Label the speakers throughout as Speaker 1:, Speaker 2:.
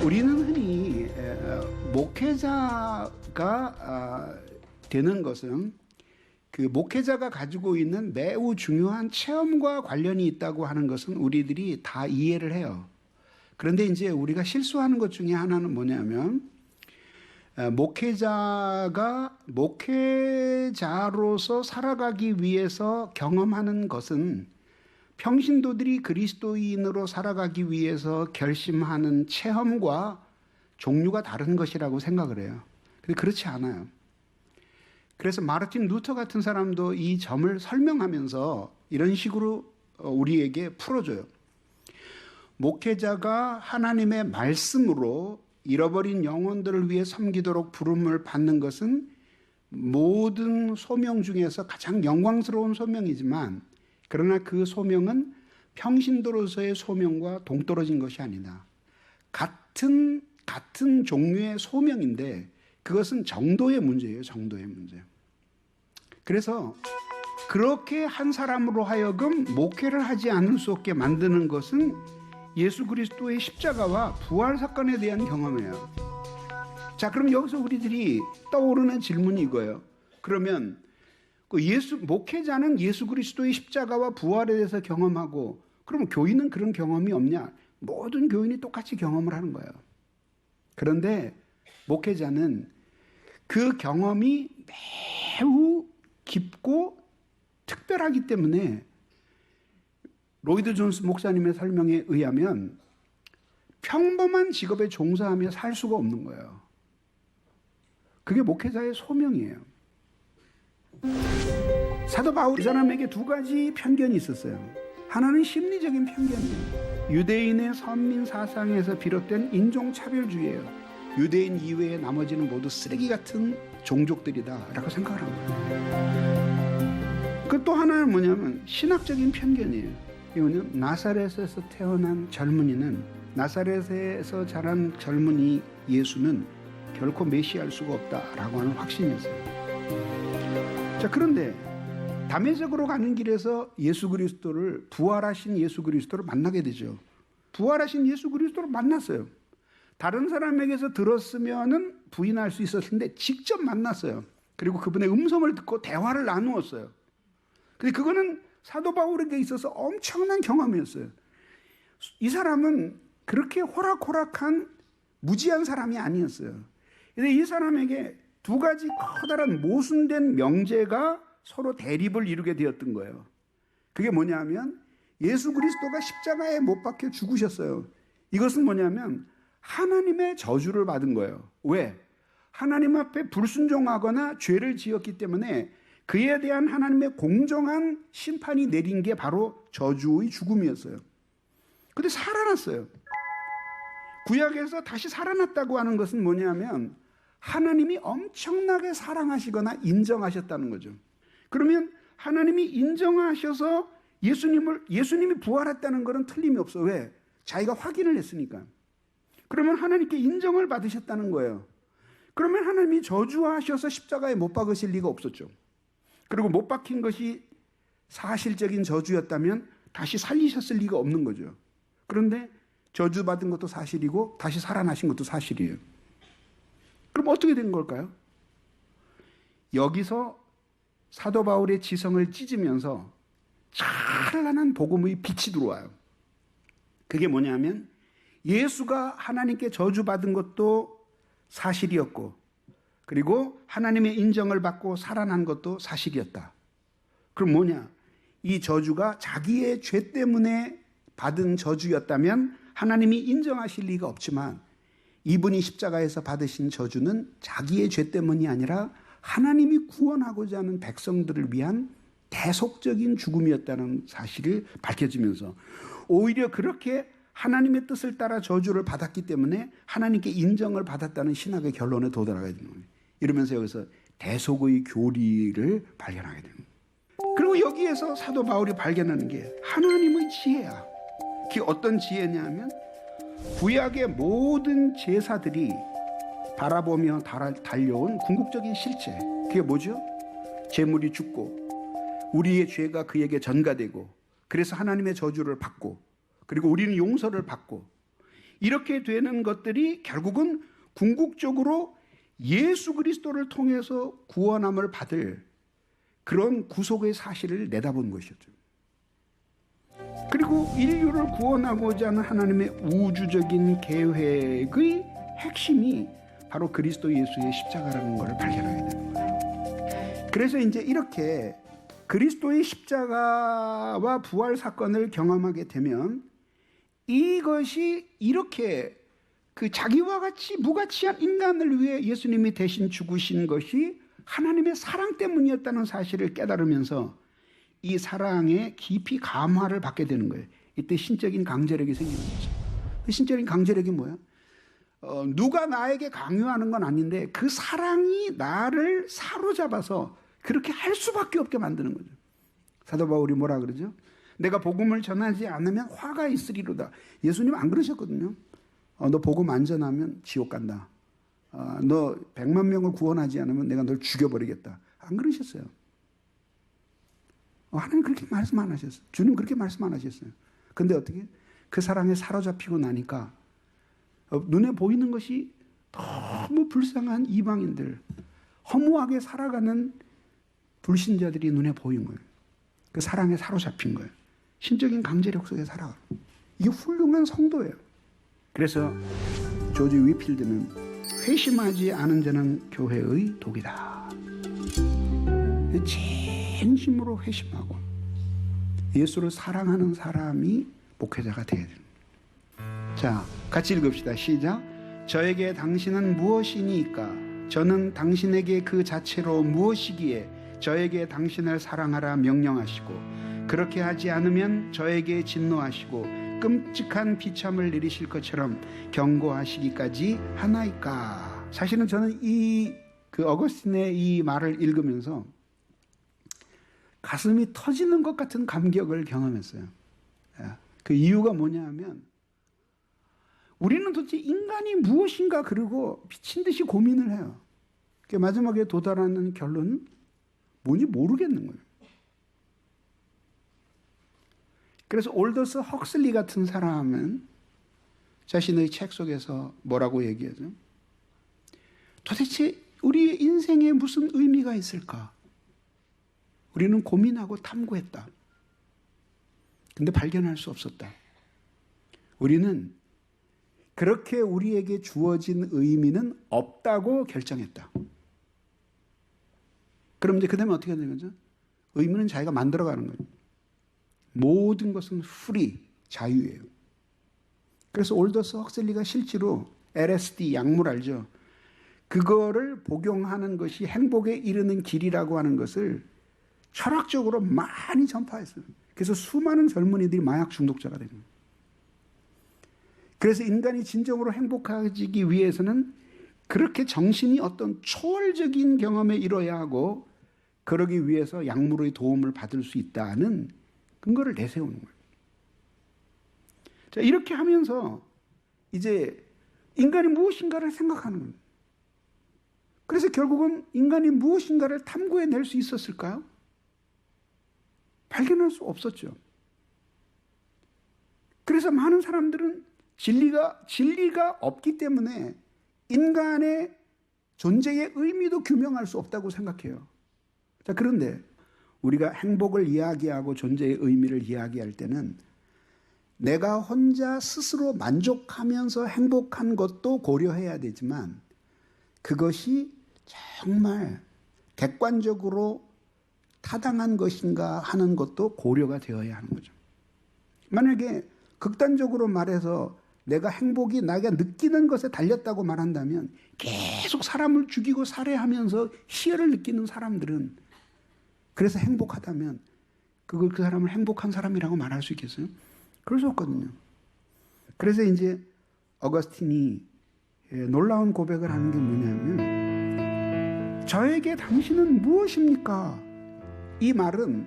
Speaker 1: 우리는 흔히 목회자가 되는 것은 그 목회자가 가지고 있는 매우 중요한 체험과 관련이 있다고 하는 것은 우리들이 다 이해를 해요. 그런데 이제 우리가 실수하는 것 중에 하나는 뭐냐면 목회자가 목회자로서 살아가기 위해서 경험하는 것은 평신도들이 그리스도인으로 살아가기 위해서 결심하는 체험과 종류가 다른 것이라고 생각을 해요. 근데 그렇지 않아요. 그래서 마르틴 루터 같은 사람도 이 점을 설명하면서 이런 식으로 우리에게 풀어줘요. 목회자가 하나님의 말씀으로 잃어버린 영혼들을 위해 섬기도록 부름을 받는 것은 모든 소명 중에서 가장 영광스러운 소명이지만 그러나 그 소명은 평신도로서의 소명과 동떨어진 것이 아니다. 같은 종류의 소명인데 그것은 정도의 문제예요. 정도의 문제. 그래서 그렇게 한 사람으로 하여금 목회를 하지 않을 수 없게 만드는 것은 예수 그리스도의 십자가와 부활 사건에 대한 경험이에요. 자, 그럼 여기서 우리들이 떠오르는 질문이 이거예요. 그러면 목회자는 예수 그리스도의 십자가와 부활에 대해서 경험하고 그럼 교인은 그런 경험이 없냐? 모든 교인이 똑같이 경험을 하는 거예요. 그런데 목회자는 그 경험이 매우 깊고 특별하기 때문에 로이드 존스 목사님의 설명에 의하면 평범한 직업에 종사하며 살 수가 없는 거예요. 그게 목회자의 소명이에요. 사도 바울 이 사람에게 두 가지 편견이 있었어요. 하나는 심리적인 편견이에요. 유대인의 선민 사상에서 비롯된 인종차별주의예요. 유대인 이외의 나머지는 모두 쓰레기 같은 종족들이다 라고 생각을 합니다. 그 또 하나는 뭐냐면 신학적인 편견이에요. 이거는 나사렛에서 태어난 젊은이는 나사렛에서 자란 젊은이 예수는 결코 메시아일 수가 없다라고 하는 확신이었어요. 자, 그런데 담에색으로 가는 길에서 부활하신 예수 그리스도를 만나게 되죠. 부활하신 예수 그리스도를 만났어요. 다른 사람에게서 들었으면은 부인할 수 있었을 텐데 직접 만났어요. 그리고 그분의 음성을 듣고 대화를 나누었어요. 근데 그거는 사도 바울에게 있어서 엄청난 경험이었어요. 이 사람은 그렇게 호락호락한 무지한 사람이 아니었어요. 근데 이 사람에게 두 가지 커다란 모순된 명제가 서로 대립을 이루게 되었던 거예요. 그게 뭐냐면 예수 그리스도가 십자가에 못 박혀 죽으셨어요. 이것은 뭐냐면 하나님의 저주를 받은 거예요. 왜? 하나님 앞에 불순종하거나 죄를 지었기 때문에 그에 대한 하나님의 공정한 심판이 내린 게 바로 저주의 죽음이었어요. 근데 살아났어요. 구약에서 다시 살아났다고 하는 것은 뭐냐면 하나님이 엄청나게 사랑하시거나 인정하셨다는 거죠. 그러면 하나님이 인정하셔서 예수님이 부활했다는 것은 틀림이 없어. 왜? 자기가 확인을 했으니까. 그러면 하나님께 인정을 받으셨다는 거예요. 그러면 하나님이 저주하셔서 십자가에 못 박으실 리가 없었죠. 그리고 못 박힌 것이 사실적인 저주였다면 다시 살리셨을 리가 없는 거죠. 그런데 저주받은 것도 사실이고 다시 살아나신 것도 사실이에요. 그럼 어떻게 된 걸까요? 여기서 사도 바울의 지성을 찢으면서 찬란한 복음의 빛이 들어와요. 그게 뭐냐면 예수가 하나님께 저주받은 것도 사실이었고 그리고 하나님의 인정을 받고 살아난 것도 사실이었다. 그럼 뭐냐? 이 저주가 자기의 죄 때문에 받은 저주였다면 하나님이 인정하실 리가 없지만 이분이 십자가에서 받으신 저주는 자기의 죄 때문이 아니라 하나님이 구원하고자 하는 백성들을 위한 대속적인 죽음이었다는 사실을 밝혀지면서 오히려 그렇게 하나님의 뜻을 따라 저주를 받았기 때문에 하나님께 인정을 받았다는 신학의 결론에 도달하게 되는 거예요. 이러면서 여기서 대속의 교리를 발견하게 됩니다. 그리고 여기에서 사도 바울이 발견하는 게 하나님의 지혜야. 그게 어떤 지혜냐면 구약의 모든 제사들이 바라보며 달려온 궁극적인 실체. 그게 뭐죠? 제물이 죽고 우리의 죄가 그에게 전가되고 그래서 하나님의 저주를 받고 그리고 우리는 용서를 받고 이렇게 되는 것들이 결국은 궁극적으로 예수 그리스도를 통해서 구원함을 받을 그런 구속의 사실을 내다본 것이었죠. 그리고 인류를 구원하고자 하는 하나님의 우주적인 계획의 핵심이 바로 그리스도 예수의 십자가라는 것을 발견하게 되는 거예요. 그래서 이제 이렇게 그리스도의 십자가와 부활 사건을 경험하게 되면 이것이 이렇게 그 자기와 같이 무가치한 인간을 위해 예수님이 대신 죽으신 것이 하나님의 사랑 때문이었다는 사실을 깨달으면서 이 사랑의 깊이 감화를 받게 되는 거예요. 이때 신적인 강제력이 생기는 거죠. 그 신적인 강제력이 뭐야? 누가 나에게 강요하는 건 아닌데 그 사랑이 나를 사로잡아서 그렇게 할 수밖에 없게 만드는 거죠. 사도 바울이 뭐라 그러죠? 내가 복음을 전하지 않으면 화가 있으리로다. 예수님 안 그러셨거든요. 너 복음 안 전하면 지옥 간다. 너 100만 명을 구원하지 않으면 내가 널 죽여버리겠다. 안 그러셨어요. 하나님 그렇게 말씀 안 하셨어요. 주님 그렇게 말씀 안 하셨어요. 근데 어떻게? 그 사랑에 사로잡히고 나니까 눈에 보이는 것이 너무 불쌍한 이방인들, 허무하게 살아가는 불신자들이 눈에 보인 거예요. 그 사랑에 사로잡힌 거예요. 신적인 강제력 속에 살아가요. 이게 훌륭한 성도예요. 그래서 조지 위필드는 회심하지 않은 자는 교회의 독이다. 진심으로 회심하고 예수를 사랑하는 사람이 목회자가 되어야 됩니다. 자, 같이 읽읍시다. 시작. 저에게 당신은 무엇이니까? 저는 당신에게 그 자체로 무엇이기에 저에게 당신을 사랑하라 명령하시고 그렇게 하지 않으면 저에게 진노하시고 끔찍한 비참을 내리실 것처럼 경고하시기까지 하나이까? 사실은 저는 그 어거스틴의 이 말을 읽으면서 가슴이 터지는 것 같은 감격을 경험했어요. 그 이유가 뭐냐 하면 우리는 도대체 인간이 무엇인가 그러고 미친 듯이 고민을 해요. 마지막에 도달하는 결론은 뭔지 모르겠는 거예요. 그래서 올더스 헉슬리 같은 사람은 자신의 책 속에서 뭐라고 얘기하죠? 도대체 우리의 인생에 무슨 의미가 있을까? 우리는 고민하고 탐구했다. 근데 발견할 수 없었다. 우리는 그렇게 우리에게 주어진 의미는 없다고 결정했다. 그럼 이제 그 다음에 어떻게 되는 거죠? 의미는 자기가 만들어가는 거예요. 모든 것은 free, 자유예요. 그래서 올더스 헉슬리가 실제로 LSD, 약물 알죠? 그거를 복용하는 것이 행복에 이르는 길이라고 하는 것을 철학적으로 많이 전파했어요. 그래서 수많은 젊은이들이 마약 중독자가 되는 거예요. 그래서 인간이 진정으로 행복해지기 위해서는 그렇게 정신이 어떤 초월적인 경험에 이뤄야 하고 그러기 위해서 약물의 도움을 받을 수 있다는 근거를 내세우는 거예요. 자, 이렇게 하면서 이제 인간이 무엇인가를 생각하는 거예요. 그래서 결국은 인간이 무엇인가를 탐구해낼 수 있었을까요? 발견할 수 없었죠. 그래서 많은 사람들은 진리가 없기 때문에 인간의 존재의 의미도 규명할 수 없다고 생각해요. 자, 그런데 우리가 행복을 이야기하고 존재의 의미를 이야기할 때는 내가 혼자 스스로 만족하면서 행복한 것도 고려해야 되지만 그것이 정말 객관적으로 타당한 것인가 하는 것도 고려가 되어야 하는 거죠. 만약에 극단적으로 말해서 내가 행복이 내가 느끼는 것에 달렸다고 말한다면 계속 사람을 죽이고 살해하면서 희열을 느끼는 사람들은 그래서 행복하다면 그 사람을 행복한 사람이라고 말할 수 있겠어요? 그럴 수 없거든요. 그래서 이제 어거스틴이 놀라운 고백을 하는 게 뭐냐면 저에게 당신은 무엇입니까? 이 말은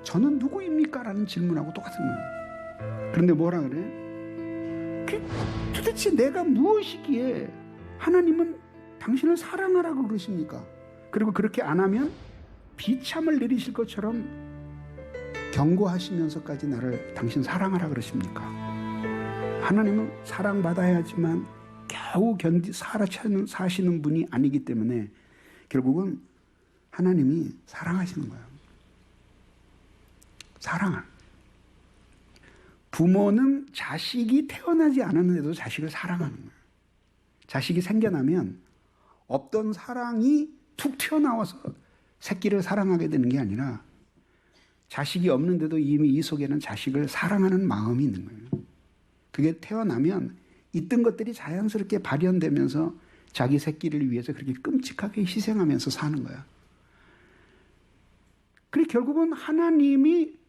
Speaker 1: 저는 누구입니까? 라는 질문하고 똑같은 거예요. 그런데 뭐라 그래? 도대체 내가 무엇이기에 하나님은 당신을 사랑하라고 그러십니까? 그리고 그렇게 안 하면 비참을 내리실 것처럼 경고하시면서까지 나를 당신 사랑하라 그러십니까? 하나님은 사랑받아야지만 겨우 사시는 분이 아니기 때문에 결국은 하나님이 사랑하시는 거예요. 사랑을. 부모는 자식이 태어나지 않았는데도 자식을 사랑하는 거예요. 자식이 생겨나면 없던 사랑이 툭 튀어나와서 새끼를 사랑하게 되는 게 아니라 자식이 없는데도 이미 이 속에는 자식을 사랑하는 마음이 있는 거예요. 그게 태어나면 있던 것들이 자연스럽게 발현되면서 자기 새끼를 위해서 그렇게 끔찍하게 희생하면서 사는 거야. 그리고 결국은 하나님이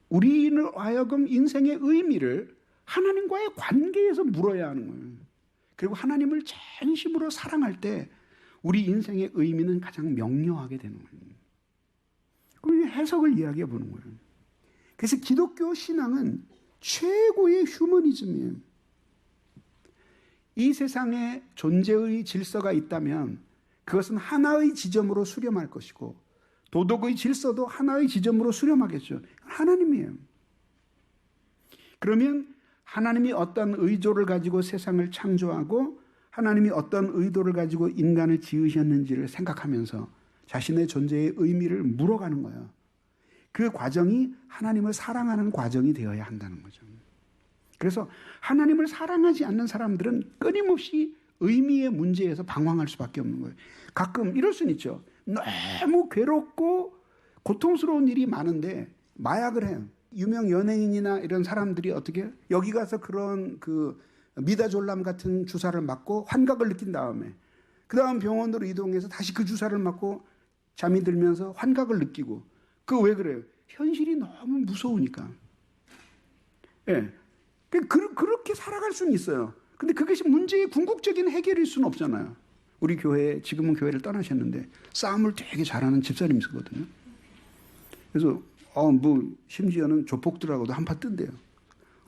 Speaker 1: 우리를 하여금 인생의 의미를 하나님과의 관계에서 물어야 하는 거예요. 그리고 하나님을 진심으로 사랑할 때 우리 인생의 의미는 가장 명료하게 되는 거예요. 그리고 해석을 이야기해 보는 거예요. 그래서 기독교 신앙은 최고의 휴머니즘이에요. 이 세상에 존재의 질서가 있다면 그것은 하나의 지점으로 수렴할 것이고 도덕의 질서도 하나의 지점으로 수렴하겠죠. 하나님이에요. 그러면 하나님이 어떤 의도를 가지고 세상을 창조하고 하나님이 어떤 의도를 가지고 인간을 지으셨는지를 생각하면서 자신의 존재의 의미를 물어가는 거예요. 그 과정이 하나님을 사랑하는 과정이 되어야 한다는 거죠. 그래서 하나님을 사랑하지 않는 사람들은 끊임없이 의미의 문제에서 방황할 수밖에 없는 거예요. 가끔 이럴 수는 있죠. 너무 괴롭고 고통스러운 일이 많은데 마약을 해요. 유명 연예인이나 이런 사람들이 어떻게 여기 가서 그런 미다졸람 같은 주사를 맞고 환각을 느낀 다음에 그 다음 병원으로 이동해서 다시 그 주사를 맞고 잠이 들면서 환각을 느끼고 그거 왜 그래요? 현실이 너무 무서우니까. 예. 그렇게 살아갈 수는 있어요. 근데 그것이 문제의 궁극적인 해결일 수는 없잖아요. 우리 교회에 지금은 교회를 떠나셨는데 싸움을 되게 잘하는 집사님이 있었거든요. 그래서 심지어는 조폭들하고도 한파 뜬대요.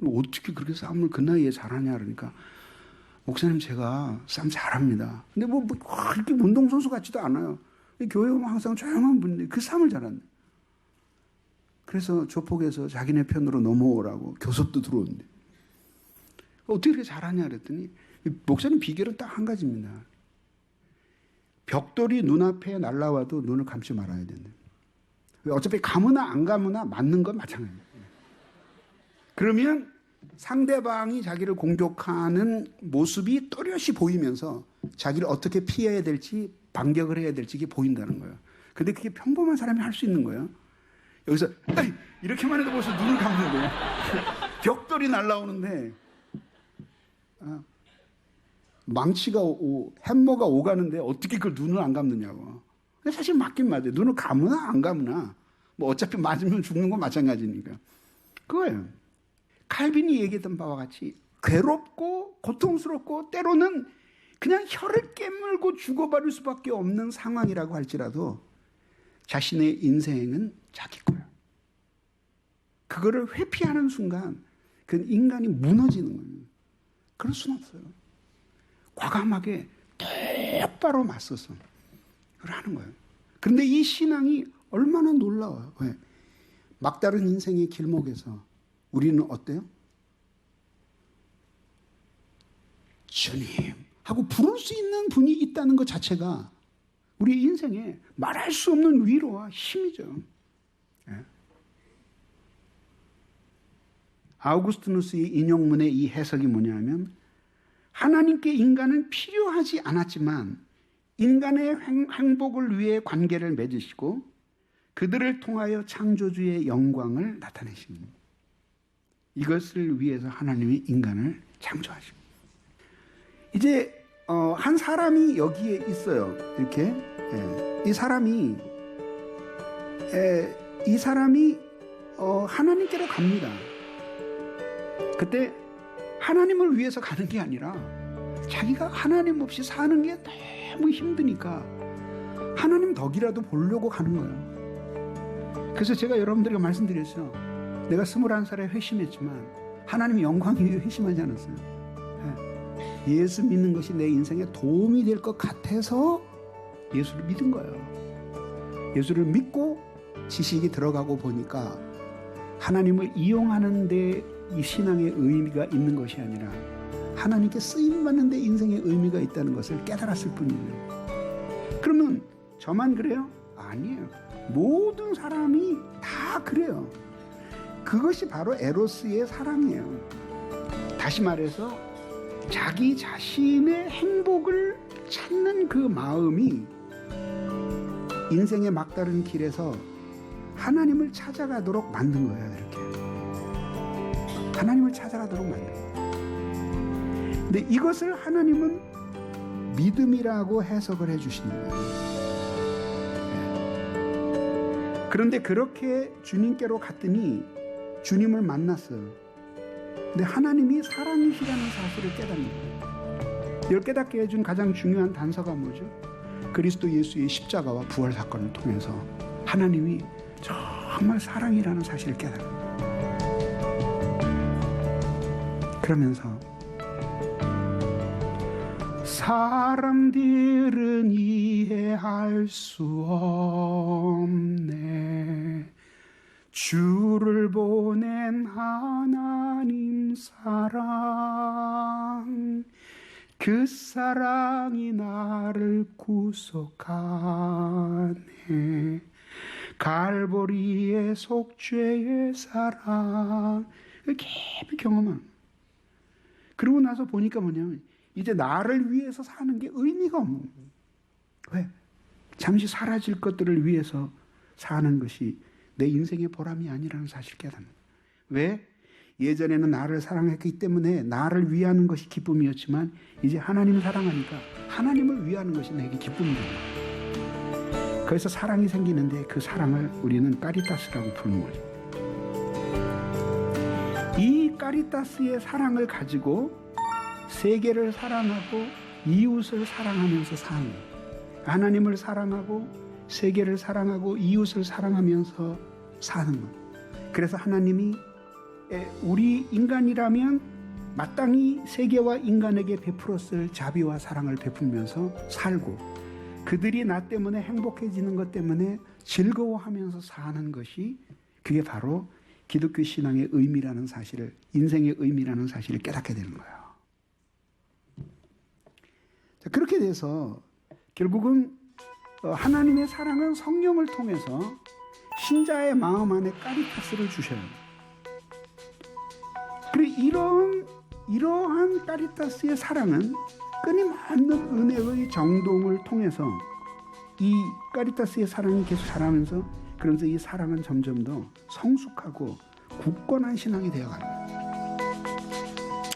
Speaker 1: 어떻게 그렇게 싸움을 그 나이에 잘하냐 그러니까 목사님 제가 싸움 잘합니다. 근데 그렇게 운동선수 같지도 않아요. 교회 오면 항상 조용한 분인데 그 싸움을 잘한대. 그래서 조폭에서 자기네 편으로 넘어오라고 교섭도 들어오는데 어떻게 그렇게 잘하냐 그랬더니 목사님 비결은 딱 한 가지입니다. 벽돌이 눈앞에 날라와도 눈을 감지 말아야 된다. 어차피 감으나 안 감으나 맞는 건 마찬가지예요. 그러면 상대방이 자기를 공격하는 모습이 또렷이 보이면서 자기를 어떻게 피해야 될지 반격을 해야 될지 이게 보인다는 거예요. 근데 그게 평범한 사람이 할 수 있는 거예요. 여기서 이렇게만 해도 벌써 눈을 감는 거예요. 벽돌이 날라오는데 망치가 햄머가 오가는데 어떻게 그걸 눈을 안 감느냐고. 근데 사실 맞긴 맞아요. 눈을 감으나 안 감으나 뭐 어차피 맞으면 죽는 건 마찬가지니까. 그거예요. 칼빈이 얘기했던 바와 같이 괴롭고 고통스럽고 때로는 그냥 혀를 깨물고 죽어버릴 수밖에 없는 상황이라고 할지라도 자신의 인생은 자기 거예요. 그거를 회피하는 순간 그 인간이 무너지는 거예요. 그럴 수는 없어요. 과감하게 똑바로 맞서서 그걸 하는 거예요. 그런데 이 신앙이 얼마나 놀라워요. 왜? 막다른 인생의 길목에서 우리는 어때요? 주님 하고 부를 수 있는 분이 있다는 것 자체가 우리 인생에 말할 수 없는 위로와 힘이죠. 예? 아우구스티누스의 인용문의 이 해석이 뭐냐면 하나님께 인간은 필요하지 않았지만 인간의 행복을 위해 관계를 맺으시고 그들을 통하여 창조주의 영광을 나타내십니다. 이것을 위해서 하나님이 인간을 창조하십니다. 이제 한 사람이 여기에 있어요. 이렇게 이 사람이 하나님께로 갑니다. 그때 하나님을 위해서 가는 게 아니라 자기가 하나님 없이 사는 게 너무 힘드니까 하나님 덕이라도 보려고 가는 거예요. 그래서 제가 여러분들에게 말씀드렸죠. 내가 21살에 회심했지만 하나님 영광이 위해 회심하지 않았어요. 예수 믿는 것이 내 인생에 도움이 될 것 같아서 예수를 믿은 거예요. 예수를 믿고 지식이 들어가고 보니까 하나님을 이용하는 데 이 신앙의 의미가 있는 것이 아니라 하나님께 쓰임받는 데 인생의 의미가 있다는 것을 깨달았을 뿐이에요. 그러면 저만 그래요? 아니에요. 모든 사람이 다 그래요. 그것이 바로 에로스의 사랑이에요. 다시 말해서 자기 자신의 행복을 찾는 그 마음이 인생의 막다른 길에서 하나님을 찾아가도록 만든 거예요. 이렇게 하나님을 찾아가도록 만든 거예요. 근데 이것을 하나님은 믿음이라고 해석을 해주시는 거예요. 그런데 그렇게 주님께로 갔더니 주님을 만났어요. 근데 하나님이 사랑이시라는 사실을 깨닫는 거예요. 이걸 깨닫게 해준 가장 중요한 단서가 뭐죠? 그리스도 예수의 십자가와 부활 사건을 통해서 하나님이 정말 사랑이라는 사실을 깨닫는 거예요. 그러면서 사람들은 이해할 수 없네. 주를 보낸 하나님 사랑, 그 사랑이 나를 구속하네. 갈보리의 속죄의 사랑, 깊이 경험한. 그러고 나서 보니까 뭐냐면 이제 나를 위해서 사는 게 의미가 없는 거예요. 왜? 잠시 사라질 것들을 위해서 사는 것이 내 인생의 보람이 아니라는 사실을 깨닫는 거예요. 왜? 예전에는 나를 사랑했기 때문에 나를 위하는 것이 기쁨이었지만 이제 하나님을 사랑하니까 하나님을 위하는 것이 내게 기쁨이 되는 거예요. 그래서 사랑이 생기는데 그 사랑을 우리는 까리타스라고 부르는 거죠. 이 까리타스의 사랑을 가지고 세계를 사랑하고 이웃을 사랑하면서 사는 거예요. 하나님을 사랑하고 세계를 사랑하고 이웃을 사랑하면서 사는 거예요. 그래서 하나님이 우리 인간이라면 마땅히 세계와 인간에게 베풀었을 자비와 사랑을 베풀면서 살고 그들이 나 때문에 행복해지는 것 때문에 즐거워하면서 사는 것이 그게 바로 기독교 신앙의 의미라는 사실을, 인생의 의미라는 사실을 깨닫게 되는 거예요. 자, 그렇게 돼서 결국은 하나님의 사랑은 성령을 통해서 신자의 마음 안에 까리타스를 주셔요. 그리고 이러한 까리타스의 사랑은 끊임없는 은혜의 정동을 통해서 이 까리타스의 사랑이 계속 자라면서 그러면서 이 사랑은 점점 더 성숙하고 굳건한 신앙이 되어가는 거예요.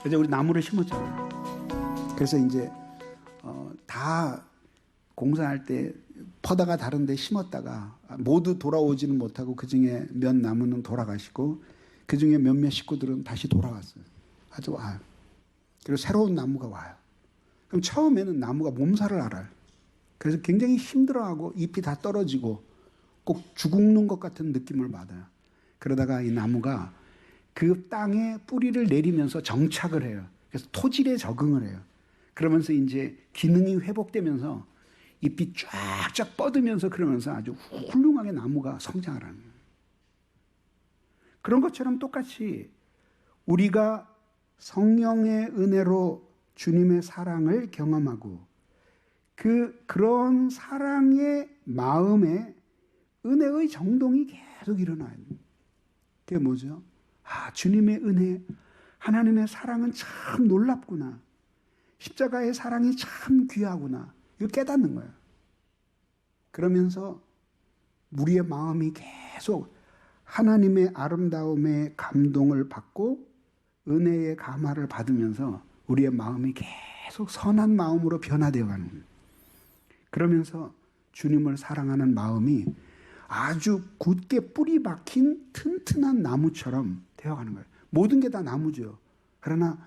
Speaker 1: 그래서 우리 나무를 심었잖아요. 그래서 이제 다 공사할 때 퍼다가 다른 데 심었다가 모두 돌아오지는 못하고 그중에 몇 나무는 돌아가시고 그중에 몇몇 식구들은 다시 돌아왔어요. 아주 와요. 그리고 새로운 나무가 와요. 그럼 처음에는 나무가 몸살을 앓아요. 그래서 굉장히 힘들어하고 잎이 다 떨어지고 꼭 죽는 것 같은 느낌을 받아요. 그러다가 이 나무가 그 땅에 뿌리를 내리면서 정착을 해요. 그래서 토질에 적응을 해요. 그러면서 이제 기능이 회복되면서 잎이 쫙쫙 뻗으면서 그러면서 아주 훌륭하게 나무가 성장을 하는 거예요. 그런 것처럼 똑같이 우리가 성령의 은혜로 주님의 사랑을 경험하고 그런 사랑의 마음에 은혜의 정동이 계속 일어나요. 그게 뭐죠? 주님의 은혜, 하나님의 사랑은 참 놀랍구나. 십자가의 사랑이 참 귀하구나. 이거 깨닫는 거예요. 그러면서 우리의 마음이 계속 하나님의 아름다움에 감동을 받고 은혜의 감화를 받으면서 우리의 마음이 계속 선한 마음으로 변화되어 가는 거예요. 그러면서 주님을 사랑하는 마음이 아주 굳게 뿌리 박힌 튼튼한 나무처럼 되어가는 거예요. 모든 게 다 나무죠. 그러나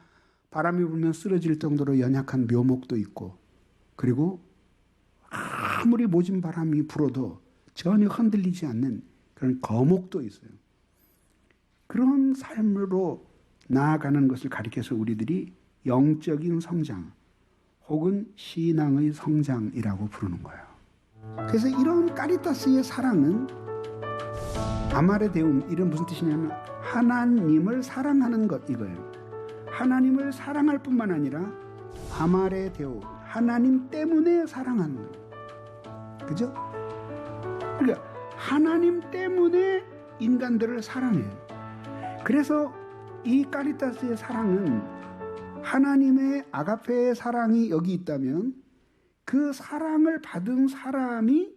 Speaker 1: 바람이 불면 쓰러질 정도로 연약한 묘목도 있고 그리고 아무리 모진 바람이 불어도 전혀 흔들리지 않는 그런 거목도 있어요. 그런 삶으로 나아가는 것을 가리켜서 우리들이 영적인 성장 혹은 신앙의 성장이라고 부르는 거예요. 그래서 이런 카리타스의 사랑은 아마레데움, 이런 무슨 뜻이냐면 하나님을 사랑하는 것, 이거예요. 하나님을 사랑할 뿐만 아니라 아마레데움, 하나님 때문에 사랑하는 거예요. 그죠? 그러니까 하나님 때문에 인간들을 사랑해요. 그래서 이 카리타스의 사랑은 하나님의 아가페의 사랑이 여기 있다면 그 사랑을 받은 사람이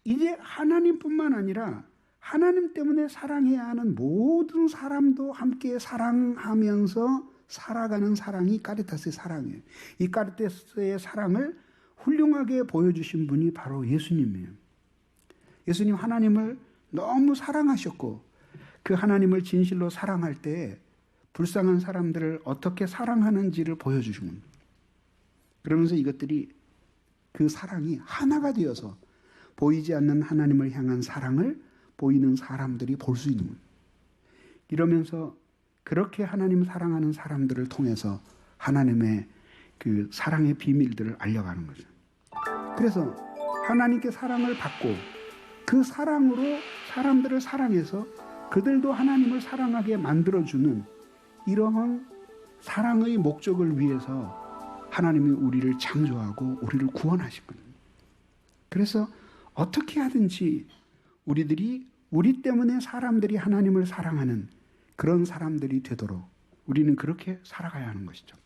Speaker 1: 이제 하나님뿐만 아니라 하나님 때문에 사랑해야 하는 모든 사람도 함께 사랑하면서 살아가는 사랑이 카리타스의 사랑이에요. 이 카리타스의 사랑을 훌륭하게 보여주신 분이 바로 예수님이에요. 예수님 하나님을 너무 사랑하셨고 그 하나님을 진실로 사랑할 때 불쌍한 사람들을 어떻게 사랑하는지를 보여주신 겁니다. 그러면서 이것들이 그 사랑이 하나가 되어서 보이지 않는 하나님을 향한 사랑을 보이는 사람들이 볼 수 있는 거예요. 이러면서 그렇게 하나님 사랑하는 사람들을 통해서 하나님의 그 사랑의 비밀들을 알려가는 거죠. 그래서 하나님께 사랑을 받고 그 사랑으로 사람들을 사랑해서 그들도 하나님을 사랑하게 만들어주는 이러한 사랑의 목적을 위해서 하나님이 우리를 창조하고 우리를 구원하셨거든요. 그래서 어떻게 하든지 우리들이 우리 때문에 사람들이 하나님을 사랑하는 그런 사람들이 되도록 우리는 그렇게 살아가야 하는 것이죠.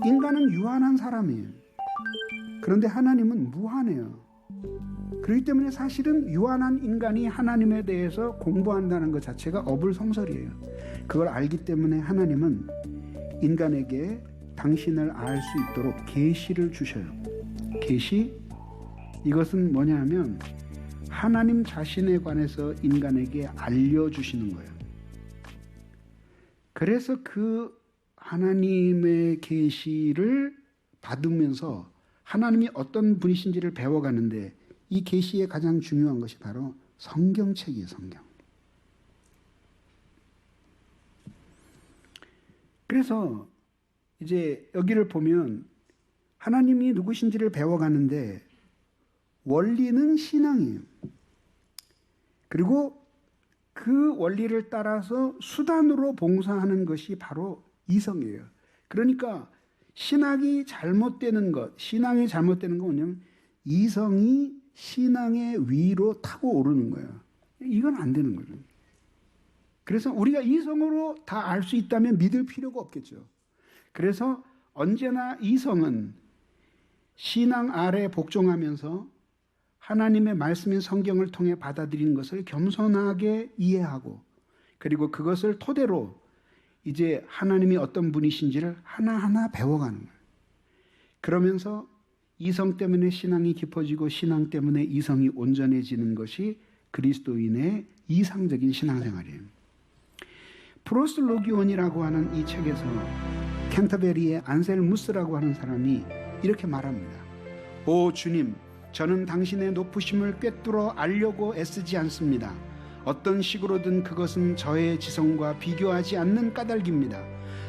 Speaker 1: 인간은 유한한 사람이에요. 그런데 하나님은 무한해요. 그렇기 때문에 사실은 유한한 인간이 하나님에 대해서 공부한다는 것 자체가 어불성설이에요. 그걸 알기 때문에 하나님은 인간에게 당신을 알 수 있도록 계시를 주셔요. 계시, 이것은 뭐냐 하면 하나님 자신에 관해서 인간에게 알려주시는 거예요. 그래서 그 하나님의 계시를 받으면서 하나님이 어떤 분이신지를 배워가는데 이 계시의 가장 중요한 것이 바로 성경책이에요. 성경. 그래서 이제 여기를 보면 하나님이 누구신지를 배워가는데 원리는 신앙이에요. 그리고 그 원리를 따라서 수단으로 봉사하는 것이 바로 이성이에요. 그러니까 신앙이 잘못되는 것, 신앙이 잘못되는 건 뭐냐면 이성이 신앙의 위로 타고 오르는 거예요. 이건 안 되는 거죠. 그래서 우리가 이성으로 다 알 수 있다면 믿을 필요가 없겠죠. 그래서 언제나 이성은 신앙 아래 복종하면서 하나님의 말씀인 성경을 통해 받아들이는 것을 겸손하게 이해하고 그리고 그것을 토대로 이제 하나님이 어떤 분이신지를 하나하나 배워가는 거예요. 그러면서 이성 때문에 신앙이 깊어지고 신앙 때문에 이성이 온전해지는 것이 그리스도인의 이상적인 신앙생활이에요. 프로슬로기온이라고 하는 이 책에서 캔터베리의 안셀무스라고 하는 사람이 이렇게 말합니다. 오 주님, 저는 당신의 높으심을 꿰뚫어 알려고 애쓰지 않습니다. 어떤 식으로든 그것은 저의 지성과 비교하지 않는 까닭입니다.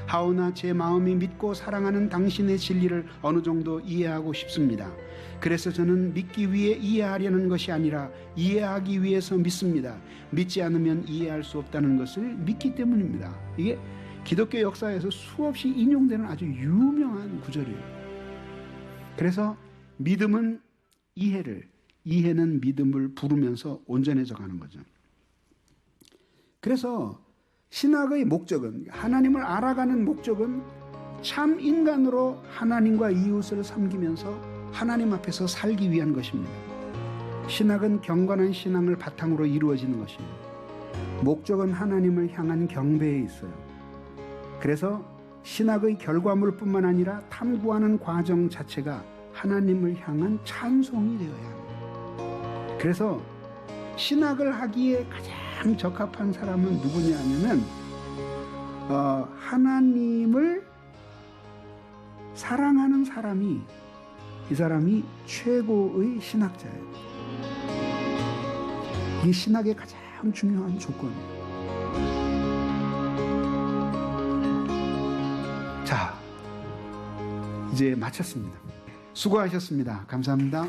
Speaker 1: 하오나 제 마음이 믿고 사랑하는 당신의 진리를 어느 정도 이해하고 싶습니다. 그래서 저는 믿기 위해 이해하려는 것이 아니라 이해하기 위해서 믿습니다. 믿지 않으면 이해할 수 없다는 것을 믿기 때문입니다. 이게 기독교 역사에서 수없이 인용되는 아주 유명한 구절이에요. 그래서 믿음은 이해를, 이해는 믿음을 부르면서 온전해져 가는 거죠. 그래서 신학의 목적은, 하나님을 알아가는 목적은 참 인간으로 하나님과 이웃을 섬기면서 하나님 앞에서 살기 위한 것입니다. 신학은 경건한 신앙을 바탕으로 이루어지는 것입니다. 목적은 하나님을 향한 경배에 있어요. 그래서 신학의 결과물뿐만 아니라 탐구하는 과정 자체가 하나님을 향한 찬송이 되어야 합니다. 그래서 신학을 하기에 가장 적합한 사람은 누구냐 하면은 하나님을 사랑하는 사람이 이 사람이 최고의 신학자예요. 이 신학의 가장 중요한 조건이에요. 자, 이제 마쳤습니다. 수고하셨습니다. 감사합니다.